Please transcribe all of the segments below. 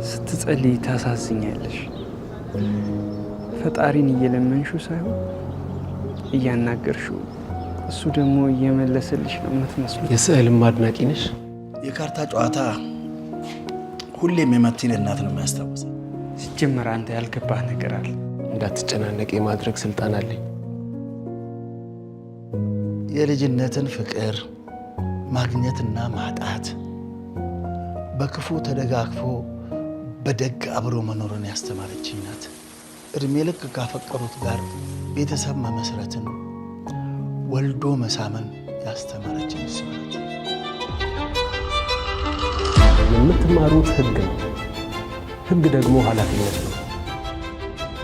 ስትጸልይ ታሳዝኛለሽ። ፈጣሪን እየለመንሽው ሳይሆን እያናገርሽው፣ እሱ ደግሞ እየመለሰልሽ ነው የምትመስለው። የስዕልም አድናቂ ነሽ? የካርታ ጨዋታ ሁሌም የመቲን እናት ነው የሚያስታውሰው። ሲጀመር አንተ ያልገባህ ነገር አለ። እንዳትጨናነቅ የማድረግ ስልጣን አለኝ። የልጅነትን ፍቅር ማግኘትና ማጣት፣ በክፉ ተደጋግፎ በደግ አብሮ መኖርን ያስተማረችኝ ናት። እድሜ ልክ ካፈቀሩት ጋር ቤተሰብ መመስረትን፣ ወልዶ መሳምን ያስተማረችኝ እሷ ናት። የምትማሩት ህግ ነው። ህግ ደግሞ ኃላፊነት ነው።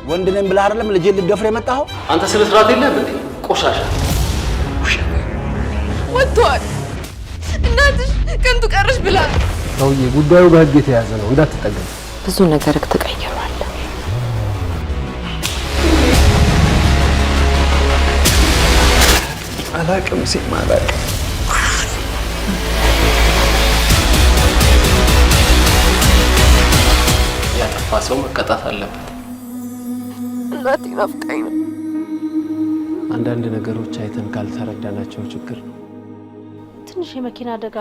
ወንድ ነኝ ብለህ አይደለም ልጄን ልትደፍር የመጣኸው? አንተ ስለ ስርዓት የለህም እንዴ? ቆሻሻ ወጥቷል። እናትሽ ከንቱ ቀርሽ ብላ። ሰውዬ ጉዳዩ በህግ የተያዘ ነው፣ እንዳትጠገም። ብዙ ነገር ተቀይሯል። አላቅም ሲማላቅ ያጠፋ ሰው መቀጣት አለበት። እናቴ ናፍቃኝ ነው። አንዳንድ ነገሮች አይተን ካልተረዳናቸው ችግር ነው። ትንሽ የመኪና አደጋ